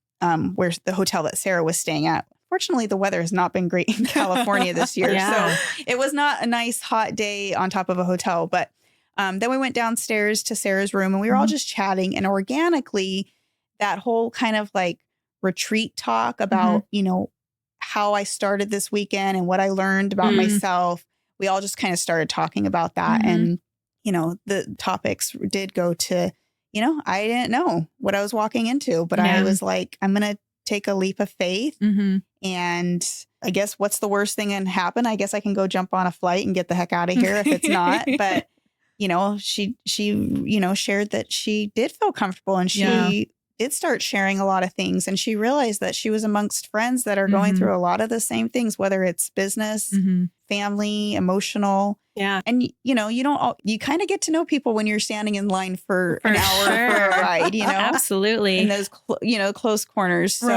Speaker 3: where the hotel that Sarah was staying at. Fortunately, the weather has not been great in California this year. So it was not a nice hot day on top of a hotel. But then we went downstairs to Sarah's room and we were all just chatting. And organically, that whole kind of like retreat talk about, you know, how I started this weekend and what I learned about myself. We all just kind of started talking about that. And, you know, the topics did go to, you know, I didn't know what I was walking into, but I was like, I'm going to take a leap of faith. And I guess what's the worst thing can happen? I guess I can go jump on a flight and get the heck out of here if it's not. But, you know, she, you know, shared that she did feel comfortable and she did start sharing a lot of things. And she realized that she was amongst friends that are going through a lot of the same things, whether it's business, family, emotional.
Speaker 4: Yeah.
Speaker 3: And, you know, you kind of get to know people when you're standing in line for an hour for a ride, you know?
Speaker 4: Absolutely.
Speaker 3: In those, you know, close corners. So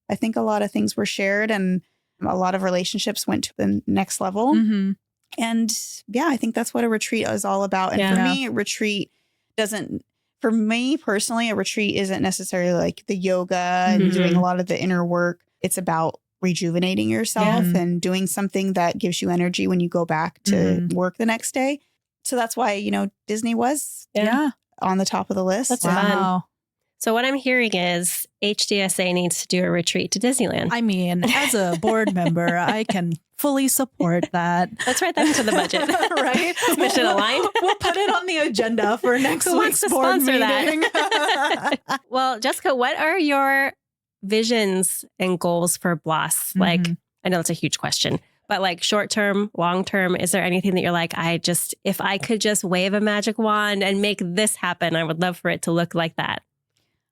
Speaker 3: I think a lot of things were shared and a lot of relationships went to the next level. And yeah, I think that's what a retreat is all about. And for me, a retreat for me personally, a retreat isn't necessarily like the yoga and doing a lot of the inner work. It's about rejuvenating yourself and doing something that gives you energy when you go back to work the next day. So that's why, you know, Disney was on the top of the list.
Speaker 4: That's fun. So what I'm hearing is HDSA needs to do a retreat to Disneyland.
Speaker 1: I mean, as a board member, I can fully support that.
Speaker 4: Let's write that into the budget.
Speaker 1: Right?
Speaker 4: Mission aligned.
Speaker 1: We'll put it on the agenda for next week's board meeting.
Speaker 4: Well, Jessica, what are your visions and goals for BLOS? Like, I know that's a huge question, but like short term, long term, is there anything that you're like, if I could just wave a magic wand and make this happen, I would love for it to look like that?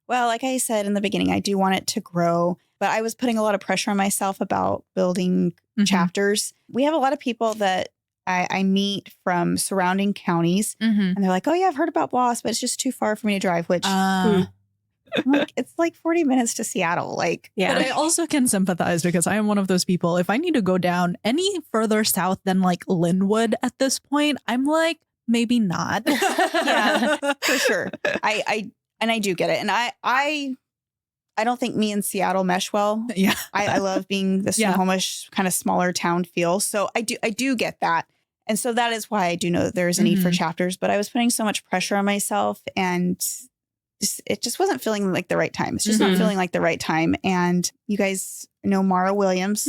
Speaker 3: Well, like I said in the beginning, I do want it to grow, but I was putting a lot of pressure on myself about building chapters. We have a lot of people that I meet from surrounding counties and they're like, oh yeah, I've heard about BLOS, but it's just too far for me to drive, which I'm like, it's like 40 minutes to Seattle. Like,
Speaker 1: but I also can sympathize because I am one of those people. If I need to go down any further south than like Linwood at this point, I'm like, maybe not.
Speaker 3: Yeah, for sure. I do get it. And I don't think me and Seattle mesh well.
Speaker 1: Yeah.
Speaker 3: I love being the Snohomish kind of smaller town feel. So I do get that. And so that is why I do know that there is a need for chapters, but I was putting so much pressure on myself and it just wasn't feeling like the right time. It's just not feeling like the right time. And you guys know Mara Williams.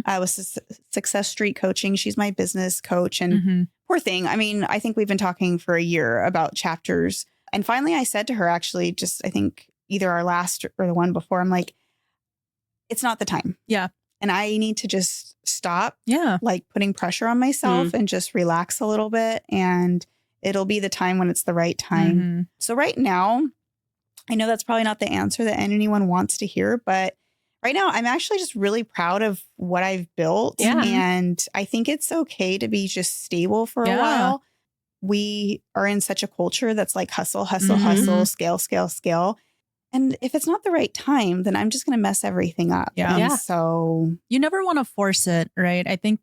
Speaker 3: I was Success Street Coaching. She's my business coach and poor thing. I mean, I think we've been talking for a year about chapters. And finally, I said to her, actually, just I think either our last or the one before, I'm like, it's not the time.
Speaker 1: Yeah.
Speaker 3: And I need to just stop like putting pressure on myself and just relax a little bit. And it'll be the time when it's the right time. So right now, I know that's probably not the answer that anyone wants to hear, but right now I'm actually just really proud of what I've built. And I think it's okay to be just stable for a while. We are in such a culture that's like hustle, scale. And if it's not the right time, then I'm just going to mess everything up. So
Speaker 1: you never want to force it, right? I think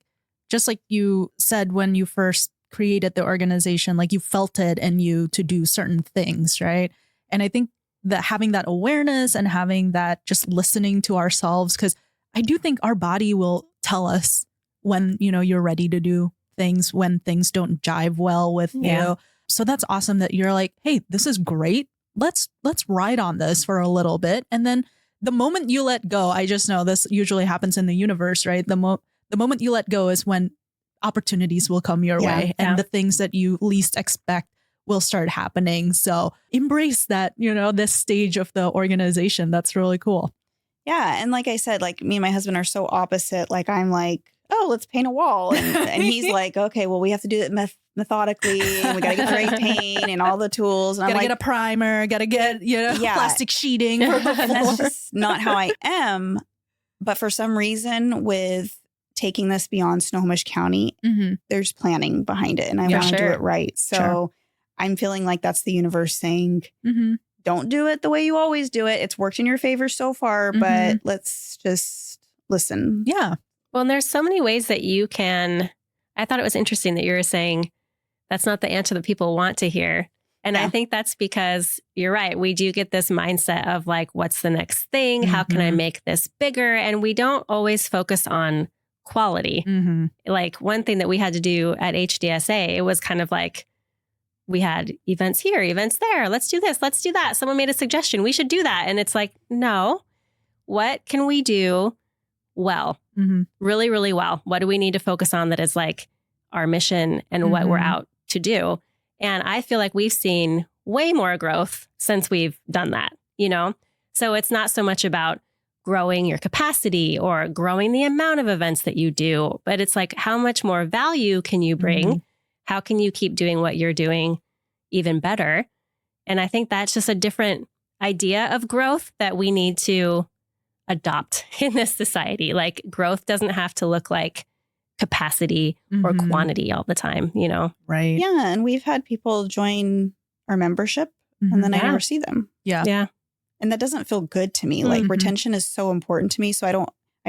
Speaker 1: just like you said when you first created the organization, like you felt it in you to do certain things, right? And I think that having that awareness and having that just listening to ourselves, because I do think our body will tell us when, you know, you're ready to do things, when things don't jive well with you. So that's awesome that you're like, hey, this is great. let's ride on this for a little bit. And then the moment you let go, I just know this usually happens in the universe, right? The moment you let go is when opportunities will come your way, and the things that you least expect will start happening. So embrace that, this stage of the organization. That's really cool.
Speaker 3: Yeah. And like I said, like me and my husband are so opposite. Like I'm like, oh, let's paint a wall. And he's like, okay, well, we have to do it methodically. And we got to get the right paint and all the tools. And
Speaker 1: gotta get a primer, gotta get, plastic sheeting for the floor.
Speaker 3: And that's just not how I am. But for some reason, with taking this beyond Snohomish County, there's planning behind it. And I want to do it right. So I'm feeling like that's the universe saying, don't do it the way you always do it. It's worked in your favor so far, but let's just listen.
Speaker 1: Yeah.
Speaker 4: Well, and there's so many ways that you can. I thought it was interesting that you were saying that's not the answer that people want to hear. And I think that's because you're right. We do get this mindset of like, what's the next thing? How can I make this bigger? And we don't always focus on quality. Like one thing that we had to do at HDSA, it was kind of like, we had events here, events there. Let's do this. Let's do that. Someone made a suggestion. We should do that. And it's like, no, what can we do well? Really, really well. What do we need to focus on that is like our mission and what we're out to do? And I feel like we've seen way more growth since we've done that, So it's not so much about growing your capacity or growing the amount of events that you do, but it's like, how much more value can you bring? How can you keep doing what you're doing even better? And I think that's just a different idea of growth that we need to adopt in this society. Like growth doesn't have to look like capacity or quantity all the time,
Speaker 1: Right.
Speaker 3: Yeah. And we've had people join our membership and then I never see them.
Speaker 1: Yeah.
Speaker 3: And that doesn't feel good to me. Like retention is so important to me. So I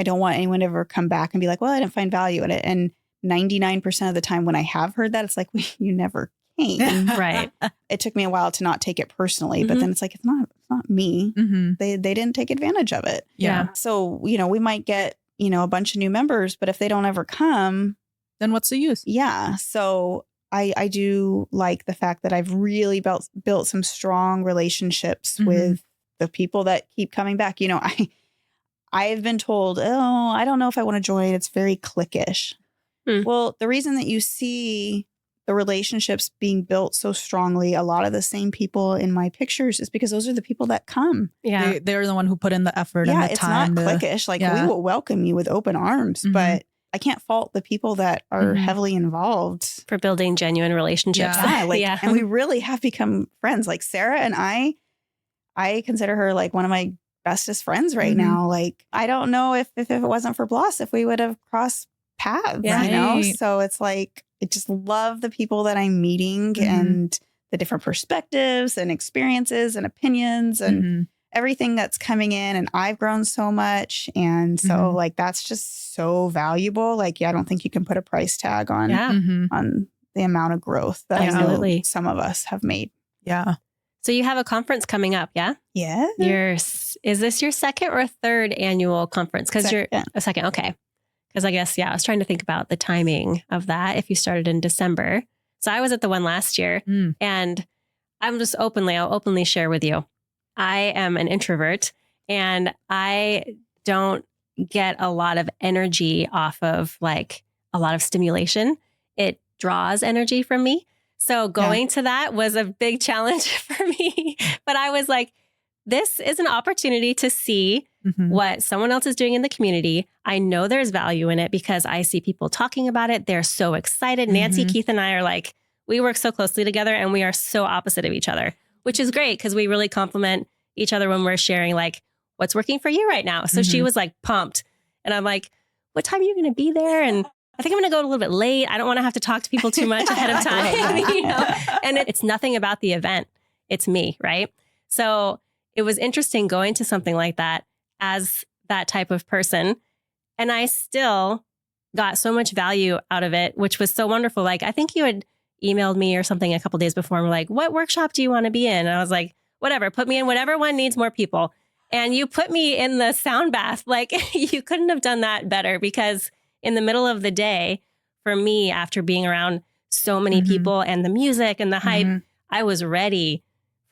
Speaker 3: don't want anyone to ever come back and be like, well, I didn't find value in it. And 99% of the time when I have heard that, it's like, you never came.
Speaker 4: Right.
Speaker 3: It took me a while to not take it personally, but then it's like, it's not me. They didn't take advantage of it.
Speaker 1: Yeah.
Speaker 3: So, we might get, a bunch of new members, but if they don't ever come,
Speaker 1: then what's the use?
Speaker 3: Yeah. So I do like the fact that I've really built some strong relationships with the people that keep coming back. I've been told, oh, I don't know if I want to join. It's very cliquish. Well, the reason that you see the relationships being built so strongly, a lot of the same people in my pictures, is because those are the people that come.
Speaker 1: Yeah. They're the one who put in the effort and the time.
Speaker 3: It's not cliquish. Like we will welcome you with open arms, but I can't fault the people that are heavily involved
Speaker 4: for building genuine relationships.
Speaker 3: Yeah. And we really have become friends. Like Sarah and I consider her like one of my bestest friends right now. Like, I don't know if it wasn't for BLOS, if we would have crossed paths, So it's like, I just love the people that I'm meeting and the different perspectives and experiences and opinions and everything that's coming in. And I've grown so much. And so like, that's just so valuable. Like, I don't think you can put a price tag on the amount of growth that I know some of us have made.
Speaker 1: Yeah.
Speaker 4: So you have a conference coming up, yeah?
Speaker 3: Yeah.
Speaker 4: Is this your second or third annual conference? Because you're a second. Okay. Because I guess, I was trying to think about the timing of that if you started in December. So I was at the one last year and I'll openly share with you. I am an introvert and I don't get a lot of energy off of like a lot of stimulation. It draws energy from me. So going to that was a big challenge for me. But I was like, this is an opportunity to see what someone else is doing in the community. I know there's value in it because I see people talking about it. They're so excited. Nancy, Keith, and I are like, we work so closely together and we are so opposite of each other, which is great because we really complement each other when we're sharing like what's working for you right now. So she was like pumped. And I'm like, what time are you going to be there? And I think I'm going to go a little bit late. I don't want to have to talk to people too much ahead of time. And it's nothing about the event. It's me, right? So it was interesting going to something like that as that type of person. And I still got so much value out of it, which was so wonderful. Like, I think you had emailed me or something a couple days before and were like, what workshop do you want to be in? And I was like, whatever, put me in whatever one needs more people. And you put me in the sound bath. Like, you couldn't have done that better because in the middle of the day, for me, after being around so many people and the music and the hype, I was ready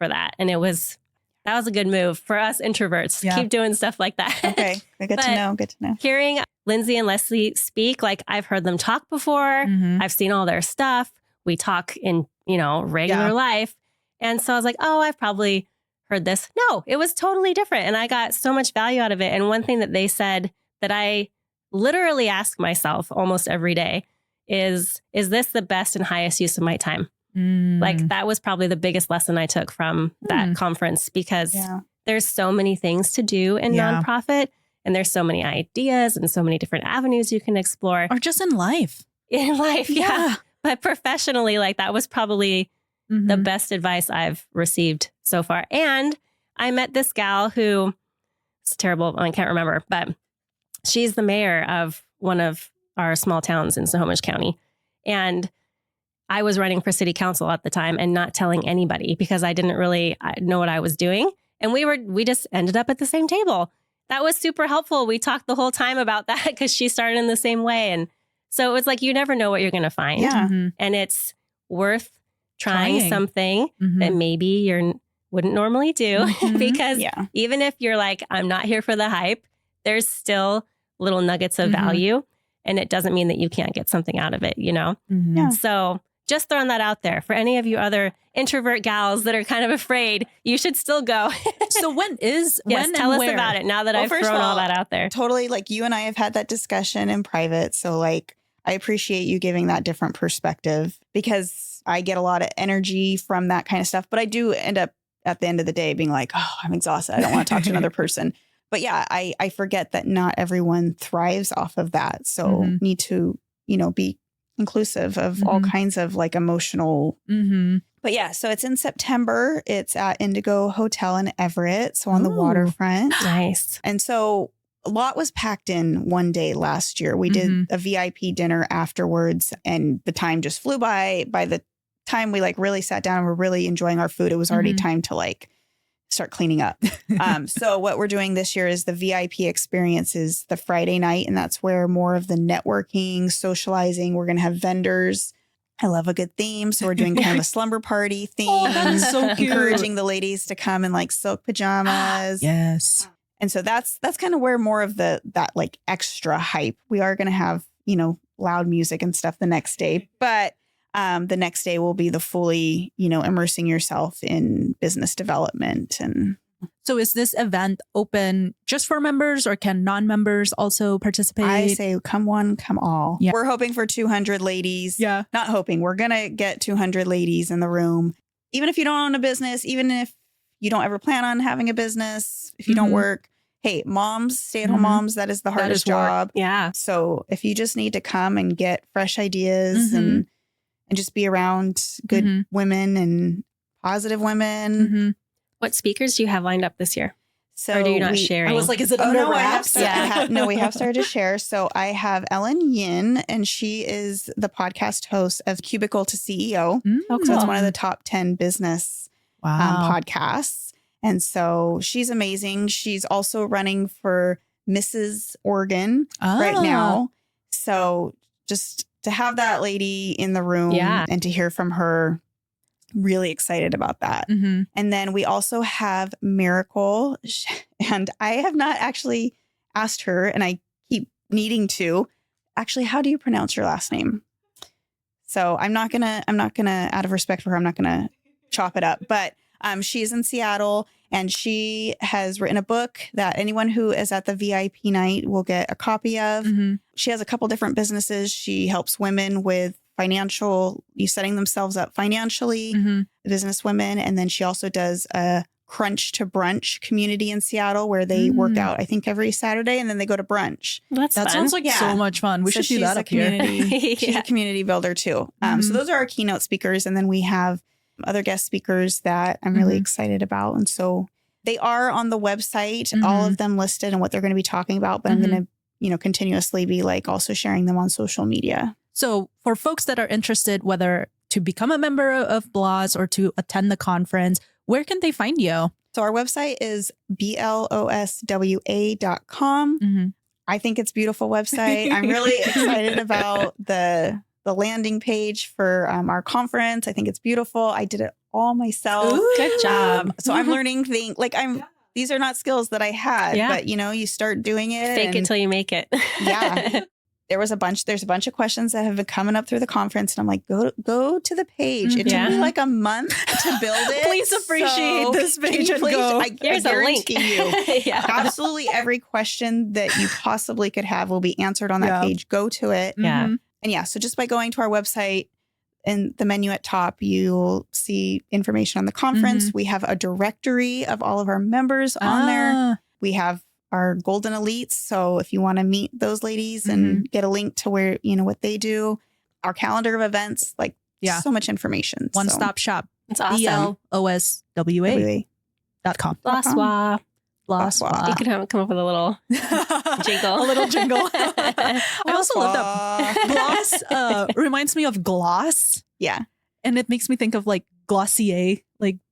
Speaker 4: for that. And that was a good move for us introverts.
Speaker 1: Yeah.
Speaker 4: Keep doing stuff like that.
Speaker 3: Okay. Good to know. Good to know.
Speaker 4: Hearing Lindsay and Leslie speak, like I've heard them talk before. I've seen all their stuff. We talk in, regular life. And so I was like, oh, I've probably heard this. No, it was totally different. And I got so much value out of it. And one thing that they said that I literally ask myself almost every day is this the best and highest use of my time? Like that was probably the biggest lesson I took from that conference, because there's so many things to do in nonprofit, and there's so many ideas and so many different avenues you can explore.
Speaker 1: Or just in life.
Speaker 4: In life, yeah. But professionally, like that was probably the best advice I've received so far. And I met this gal who, it's terrible, I can't remember, but she's the mayor of one of our small towns in Snohomish County. And I was running for city council at the time and not telling anybody because I didn't really know what I was doing. And we just ended up at the same table. That was super helpful. We talked the whole time about that because she started in the same way. And so it was like, you never know what you're going to find.
Speaker 3: Yeah.
Speaker 4: And it's worth trying something that maybe you wouldn't normally do because even if you're like, I'm not here for the hype, there's still little nuggets of value, and it doesn't mean that you can't get something out of it, Yeah. So just throwing that out there for any of you other introvert gals that are kind of afraid, you should still go.
Speaker 1: So
Speaker 4: tell us about it now that I've thrown all that out there.
Speaker 3: Totally. Like you and I have had that discussion in private. So like, I appreciate you giving that different perspective, because I get a lot of energy from that kind of stuff. But I do end up at the end of the day being like, oh, I'm exhausted. I don't want to talk to another person. But yeah, I forget that not everyone thrives off of that. So need to, be inclusive of all kinds of like emotional. But yeah, so it's in September. It's at Indigo Hotel in Everett. So on the waterfront.
Speaker 4: Nice.
Speaker 3: And so a lot was packed in one day last year. We did a VIP dinner afterwards, and the time just flew by. By the time we like really sat down and were really enjoying our food, it was already time to like start cleaning up. So what we're doing this year is the VIP experience is the Friday night, and that's where more of the networking, socializing. We're going to have vendors. I love a good theme. So we're doing kind of a slumber party theme.
Speaker 1: Oh, that is so cute.
Speaker 3: Encouraging the ladies to come in like silk pajamas.
Speaker 1: Yes.
Speaker 3: And so that's kind of where more of that like extra hype. We are going to have, loud music and stuff the next day, but the next day will be the fully, immersing yourself in business development. And
Speaker 1: so is this event open just for members, or can non-members also participate?
Speaker 3: I say come one, come all.
Speaker 1: Yeah.
Speaker 3: We're hoping for 200 ladies.
Speaker 1: Yeah.
Speaker 3: Not hoping. We're going to get 200 ladies in the room. Even if you don't own a business, even if you don't ever plan on having a business, if you don't work, hey, moms, stay-at-home moms, that is the hardest job.
Speaker 4: Yeah.
Speaker 3: So if you just need to come and get fresh ideas and just be around good women and positive women.
Speaker 4: What speakers do you have lined up this year?
Speaker 3: So
Speaker 4: or do you not share?
Speaker 1: I was like, is it under wraps?
Speaker 3: We have started to share. So I have Ellen Yin, and she is the podcast host of Cubicle to CEO. So it's one of the top 10 business podcasts. And so she's amazing. She's also running for Mrs. Oregon right now. So just to have that lady in the room and to hear from her, really excited about that. And then we also have Miracle, and I have not actually asked her, and I keep needing to. Actually, how do you pronounce your last name? So I'm not gonna, out of respect for her, I'm not gonna chop it up. But she's in Seattle, and she has written a book that anyone who is at the VIP night will get a copy of. She has a couple different businesses. She helps women with setting themselves up financially, business women. And then she also does a Crunch to Brunch community in Seattle where they work out, I think, every Saturday, and then they go to brunch.
Speaker 1: That sounds like so much fun. We should do that up here.
Speaker 3: She's a community builder too. So those are our keynote speakers. And then we have other guest speakers that I'm really excited about. And so they are on the website, all of them listed and what they're going to be talking about. But I'm going to, continuously be like also sharing them on social media. So
Speaker 1: for folks that are interested, whether to become a member of BLOS or to attend the conference, where can they find you?
Speaker 3: So our website is bloswa.com. I think it's a beautiful website. I'm really excited about the the landing page for our conference. I think it's beautiful. I did it all myself.
Speaker 4: Ooh, good job.
Speaker 3: So I'm learning things like these are not skills that I had, but you start doing it.
Speaker 4: Fake it till you make it.
Speaker 3: Yeah. There's a bunch of questions that have been coming up through the conference, and I'm like, go to the page. It took me like a month to build it.
Speaker 1: Please appreciate this page and go.
Speaker 4: Here's a link.
Speaker 3: Absolutely every question that you possibly could have will be answered on that page. Go to it.
Speaker 4: Yeah.
Speaker 3: And so just by going to our website, in the menu at top, you'll see information on the conference. We have a directory of all of our members on there. We have our golden elites. So if you want to meet those ladies and get a link to where, what they do, our calendar of events, so much information.
Speaker 1: One-stop shop.
Speaker 4: It's awesome.
Speaker 1: BLOSWA.com.
Speaker 4: BLOSWA.
Speaker 1: BLOSWA.
Speaker 4: You could come up with a little jingle.
Speaker 1: A little jingle. I also love that. BLOS reminds me of gloss.
Speaker 3: Yeah.
Speaker 1: And it makes me think of Glossier,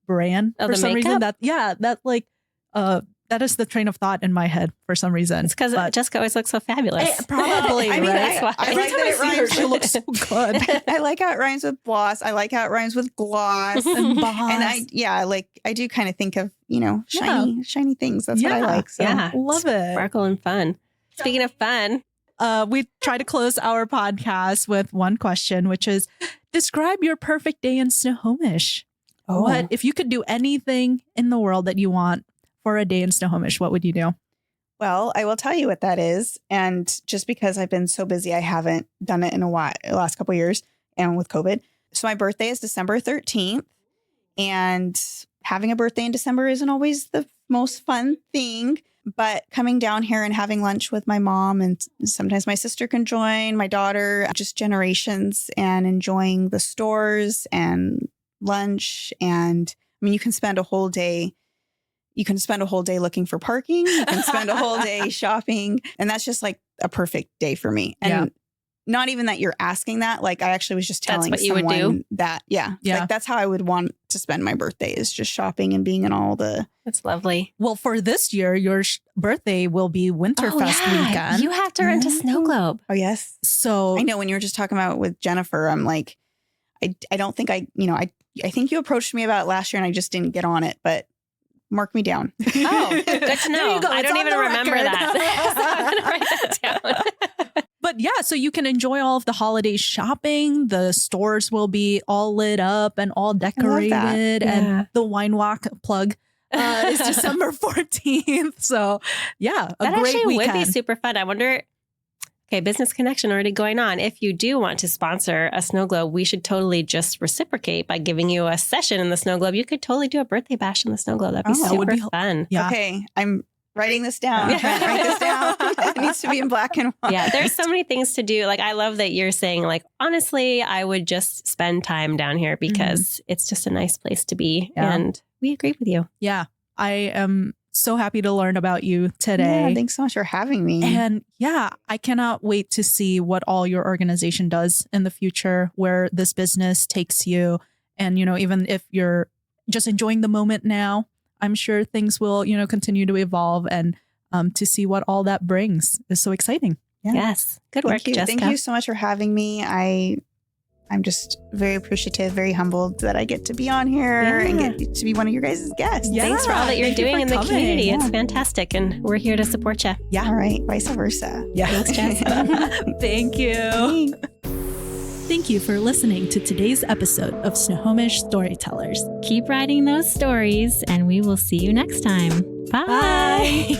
Speaker 1: brand.
Speaker 4: Oh,
Speaker 1: for
Speaker 4: the
Speaker 1: some
Speaker 4: makeup?
Speaker 1: reason. That is the train of thought in my head for some reason.
Speaker 4: It's because Jessica always looks so fabulous.
Speaker 1: Probably,
Speaker 3: I mean,
Speaker 1: right?
Speaker 3: I like that it rhymes.
Speaker 1: She looks so good.
Speaker 3: I like how it rhymes with gloss. I like how it rhymes with gloss.
Speaker 1: And boss.
Speaker 3: And I do kind of think of, shiny things. That's what I like. So.
Speaker 4: Yeah.
Speaker 1: Love it.
Speaker 4: Sparkle and fun. Speaking of fun.
Speaker 1: We try to close our podcast with one question, which is, describe your perfect day in Snohomish.
Speaker 3: Oh.
Speaker 1: What if you could do anything in the world that you want for a day in Snohomish, what would you do?
Speaker 3: Well, I will tell you what that is. And just because I've been so busy, I haven't done it in a while, the last couple of years, and with COVID. So my birthday is December 13th. And having a birthday in December isn't always the most fun thing. But coming down here and having lunch with my mom, and sometimes my sister can join, my daughter, just generations, and enjoying the stores and lunch. And I mean, you can spend a whole day. You can spend a whole day looking for parking. You can spend a whole day shopping. And that's just like a perfect day for me. And not even that you're asking that. I actually was just telling someone
Speaker 4: would do?
Speaker 3: that. Yeah. That's how I would want to spend my birthday, is just shopping and being in all the.
Speaker 4: That's lovely.
Speaker 1: Well, for this year, your birthday will be Winterfest weekend.
Speaker 4: You have to rent a snow globe.
Speaker 3: Oh, yes.
Speaker 1: So
Speaker 3: I know when you were just talking about it with Jennifer, I'm like, I don't think I think you approached me about it last year and I just didn't get on it, but mark me down.
Speaker 4: Oh, good to know.
Speaker 1: There you go.
Speaker 4: I
Speaker 1: It's
Speaker 4: don't
Speaker 1: on
Speaker 4: even
Speaker 1: the
Speaker 4: remember
Speaker 1: record.
Speaker 4: that. So I'm going to write that down.
Speaker 1: But yeah, so you can enjoy all of the holiday shopping. The stores will be all lit up and all decorated. And the wine walk plug is December 14th. So yeah,
Speaker 4: That
Speaker 1: great
Speaker 4: actually
Speaker 1: weekend.
Speaker 4: would be super fun. I wonder, okay, business connection already going on. If you do want to sponsor a snow globe, we should totally just reciprocate by giving you a session in the snow globe. You could totally do a birthday bash in the snow globe. That'd be super fun.
Speaker 1: Yeah.
Speaker 3: Okay, I'm writing this down. Trent, write this down. It needs to be in black and white.
Speaker 4: Yeah, there's so many things to do. I love that you're saying, honestly, I would just spend time down here because it's just a nice place to be.
Speaker 1: Yeah.
Speaker 4: And we agree with you.
Speaker 1: Yeah, I am so happy to learn about you today.
Speaker 3: Yeah, thanks so much for having me.
Speaker 1: And yeah, I cannot wait to see what all your organization does in the future, where this business takes you. And, even if you're just enjoying the moment now, I'm sure things will, continue to evolve, and to see what all that brings is so exciting.
Speaker 3: Yeah.
Speaker 4: Yes. Good work, Jessica.
Speaker 3: Thank you so much for having me. I'm just very appreciative, very humbled that I get to be on here and get to be one of your guys' guests.
Speaker 1: Yeah.
Speaker 4: Thanks for all that you're doing in the
Speaker 1: coming.
Speaker 4: community.
Speaker 3: Yeah.
Speaker 4: It's fantastic. And we're here to support you.
Speaker 1: Yeah.
Speaker 3: All right. Vice versa.
Speaker 1: Yeah.
Speaker 4: Thanks, Jess.
Speaker 1: Thank you. Thank you for listening to today's episode of Snohomish Storytellers.
Speaker 2: Keep writing those stories, and we will see you next time. Bye.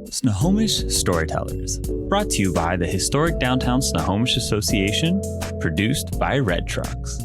Speaker 5: Snohomish Storytellers, brought to you by the Historic Downtown Snohomish Association, produced by Red Trucks.